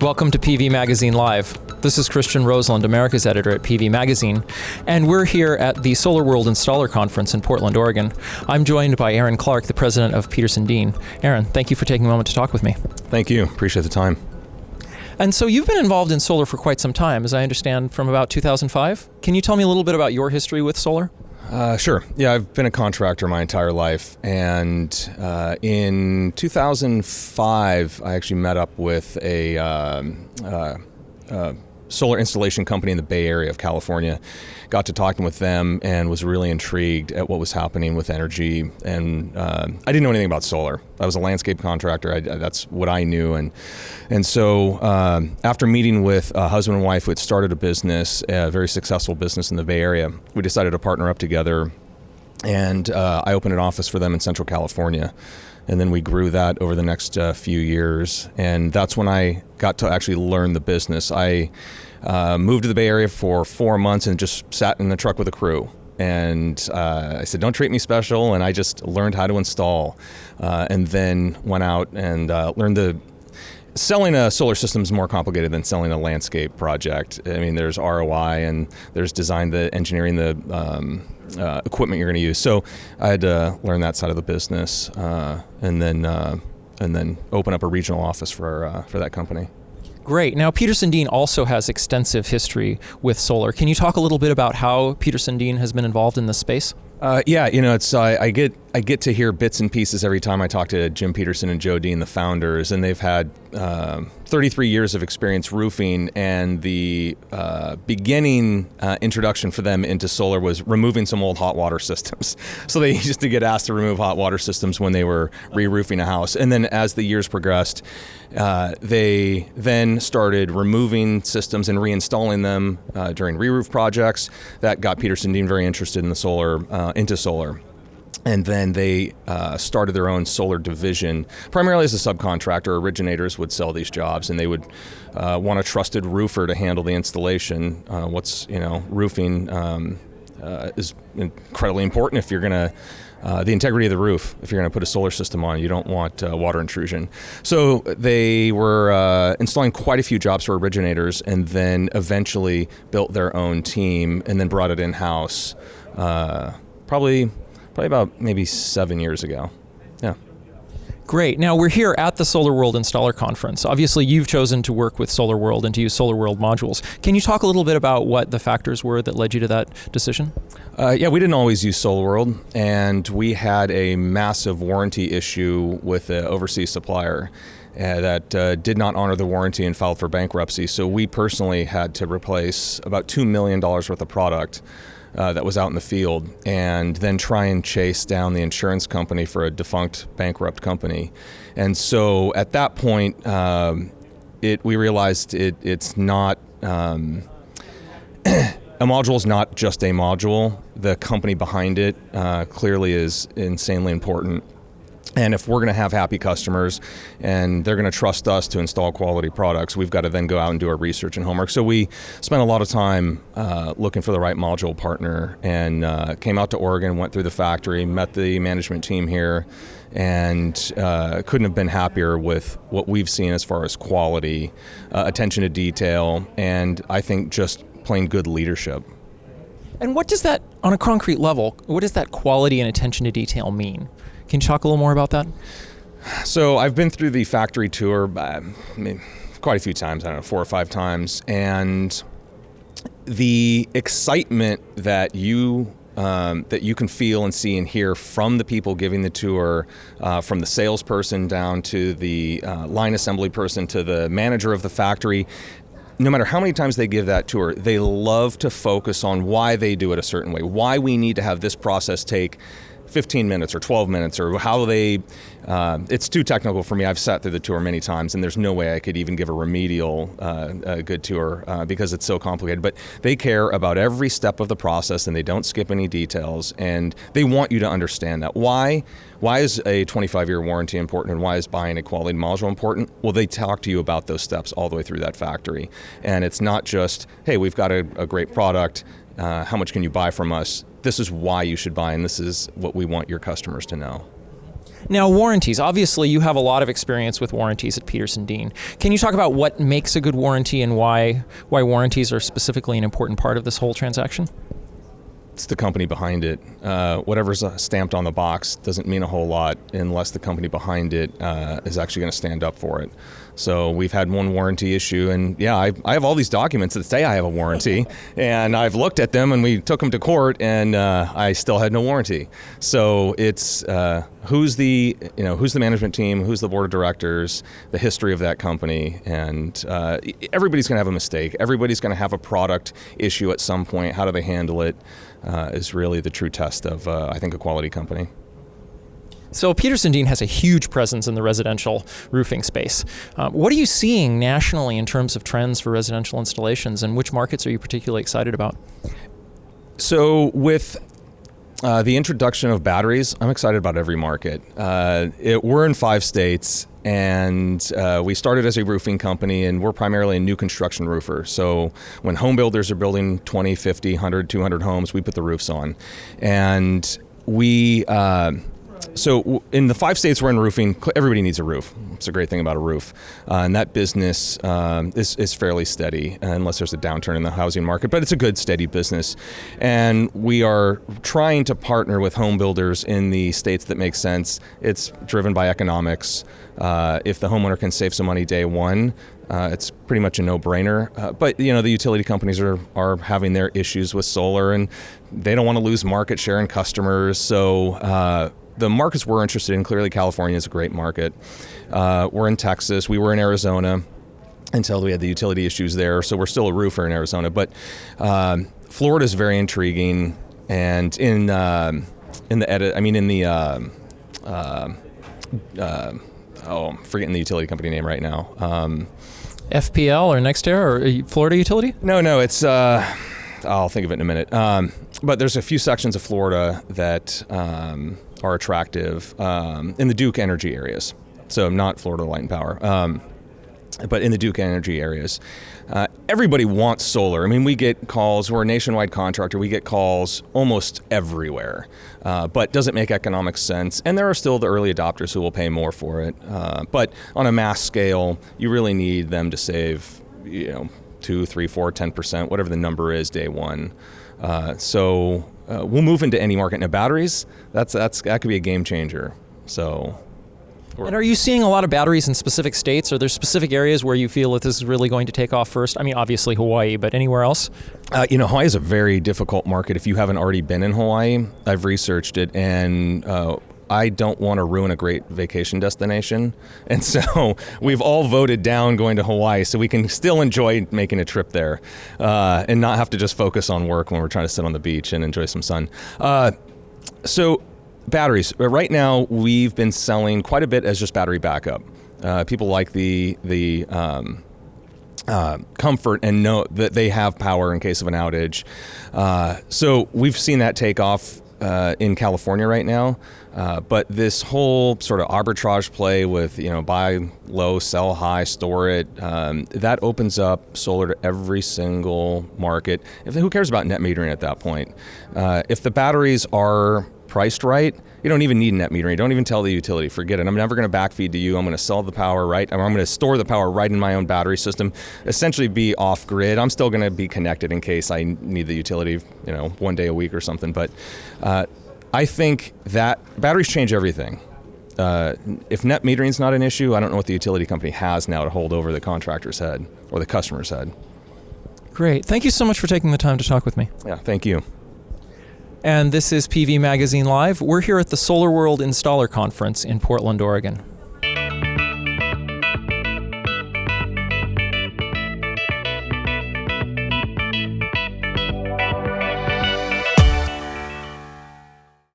Welcome to PV Magazine Live. This is Christian Roseland, America's editor at PV Magazine, and we're here at the SolarWorld Installer Conference in Portland, Oregon. I'm joined by Erin Clark, the president of PetersenDean. Erin, thank you for taking a moment to talk with me. Thank you. Appreciate the time. And so you've been involved in solar for quite some time, as I understand, from about 2005. Can you tell me a little bit about your history with solar? Sure. Yeah, I've been a contractor my entire life, and in 2005, I actually met up with a solar installation company in the Bay Area of California. Got to talking with them and was really intrigued at what was happening with energy. And I didn't know anything about solar. I was a landscape contractor. That's what I knew. And so after meeting with a husband and wife who had started a business, a very successful business in the Bay Area, we decided to partner up together. And I opened an office for them in Central California. And then we grew that over the next few years. And that's when I got to actually learn the business. I moved to the Bay Area for 4 months and just sat in the truck with a crew. And I said, don't treat me special. And I just learned how to install. And then went out and learned selling a solar system is more complicated than selling a landscape project. I mean, there's ROI and there's design, the engineering, the equipment you're going to use. So I had to learn that side of the business, and then open up a regional office for that company. Great. Now, PetersenDean also has extensive history with solar. Can you talk a little bit about how PetersenDean has been involved in this space? Yeah, it's I get to hear bits and pieces every time I talk to Jim Petersen and Joe Dean, the founders, and they've had 33 years of experience roofing, and the beginning introduction for them into solar was removing some old hot water systems. So they used to get asked to remove hot water systems when they were re-roofing a house, and then as the years progressed, they then started removing systems and reinstalling them during re-roof projects. That got PetersenDean very interested in into solar. And then they started their own solar division, primarily as a subcontractor. Originators would sell these jobs, and they would want a trusted roofer to handle the installation. Roofing is incredibly important if you're going to the integrity of the roof. If you're going to put a solar system on, you don't want water intrusion. So they were installing quite a few jobs for originators, and then eventually built their own team, and then brought it in-house. Probably about maybe 7 years ago. Yeah. Great. Now we're here at the SolarWorld Installer Conference. Obviously, you've chosen to work with SolarWorld and to use SolarWorld modules. Can you talk a little bit about what the factors were that led you to that decision? Yeah, we didn't always use SolarWorld, and we had a massive warranty issue with an overseas supplier that did not honor the warranty and filed for bankruptcy. So we personally had to replace about $2 million worth of product that was out in the field, and then try and chase down the insurance company for a defunct, bankrupt company. And so at that point, we realized it's not, a module is not just a module. The company behind it clearly is insanely important. And if we're going to have happy customers and they're going to trust us to install quality products, we've got to then go out and do our research and homework. So we spent a lot of time looking for the right module partner, and came out to Oregon, went through the factory, met the management team here, and couldn't have been happier with what we've seen as far as quality, attention to detail, and I think just plain good leadership. And what does that, on a concrete level, what does that quality and attention to detail mean? Can you talk a little more about that? So I've been through the factory tour quite a few times, 4 or 5 times, and the excitement that you can feel and see and hear from the people giving the tour, from the salesperson down to the line assembly person to the manager of the factory, no matter how many times they give that tour, they love to focus on why they do it a certain way, why we need to have this process take 15 minutes or 12 minutes, or how it's too technical for me. I've sat through the tour many times, and there's no way I could even give a remedial good tour because it's so complicated. But they care about every step of the process, and they don't skip any details, and they want you to understand that. Why is a 25-year warranty important, and why is buying a quality module important? Well, they talk to you about those steps all the way through that factory. And it's not just, hey, we've got a great product, how much can you buy from us? This is why you should buy, and this is what we want your customers to know. Now, warranties. Obviously, you have a lot of experience with warranties at PetersenDean. Can you talk about what makes a good warranty and why warranties are specifically an important part of this whole transaction? It's the company behind it. Whatever's stamped on the box doesn't mean a whole lot unless the company behind it is actually going to stand up for it. So we've had one warranty issue, and yeah, I have all these documents that say I have a warranty, and I've looked at them, and we took them to court, and I still had no warranty. So it's who's the management team, who's the board of directors, the history of that company, and everybody's going to have a mistake. Everybody's going to have a product issue at some point. How do they handle it is really the true test of, I think, a quality company. So PetersenDean has a huge presence in the residential roofing space. What are you seeing nationally in terms of trends for residential installations, and which markets are you particularly excited about? So with the introduction of batteries, I'm excited about every market. We're in 5 states, and we started as a roofing company, and we're primarily a new construction roofer. So when home builders are building 20, 50, 100, 200 homes, we put the roofs on. And so in the 5 states we're in roofing, everybody needs a roof. It's a great thing about a roof. And that business is fairly steady unless there's a downturn in the housing market, but it's a good, steady business. And we are trying to partner with home builders in the states that make sense. It's driven by economics. If the homeowner can save some money day one, it's pretty much a no-brainer. But the utility companies are having their issues with solar, and they don't want to lose market share and customers. So the markets we're interested in, clearly California is a great market. We're in Texas. We were in Arizona until we had the utility issues there. So we're still a roofer in Arizona. But Florida is very intriguing. And I'm forgetting the utility company name right now. FPL or NextEra or Florida Utility? No, it's, I'll think of it in a minute. But there's a few sections of Florida that are attractive in the Duke Energy areas. So not Florida Light and Power, but in the Duke Energy areas. Everybody wants solar. I mean, we get calls. We're a nationwide contractor. We get calls almost everywhere, but does it make economic sense? And there are still the early adopters who will pay more for it. But on a mass scale, you really need them to save, 2, 3, 4, 10%, whatever the number is day one. So we'll move into any market. Now batteries, that could be a game changer. So. And are you seeing a lot of batteries in specific states? Are there specific areas where you feel that this is really going to take off first? I mean, obviously Hawaii, but anywhere else? Hawaii is a very difficult market if you haven't already been in Hawaii. I've researched it, and I don't want to ruin a great vacation destination. And so we've all voted down going to Hawaii so we can still enjoy making a trip there and not have to just focus on work when we're trying to sit on the beach and enjoy some sun. So batteries. Right now, we've been selling quite a bit as just battery backup. People like the comfort and know that they have power in case of an outage. So we've seen that take off in California right now. But this whole sort of arbitrage play with, buy low, sell high, store it, that opens up solar to every single market. Who cares about net metering at that point? If the batteries are priced right, you don't even need net metering. Don't even tell the utility, forget it. I'm never going to backfeed to you. I'm going to sell the power right, or I'm going to store the power right in my own battery system, essentially be off grid. I'm still going to be connected in case I need the utility, one day a week or something. But I think that batteries change everything. If net metering is not an issue, I don't know what the utility company has now to hold over the contractor's head or the customer's head. Great. Thank you so much for taking the time to talk with me. Yeah, thank you. And this is PV Magazine Live. We're here at the SolarWorld Installer Conference in Portland, Oregon.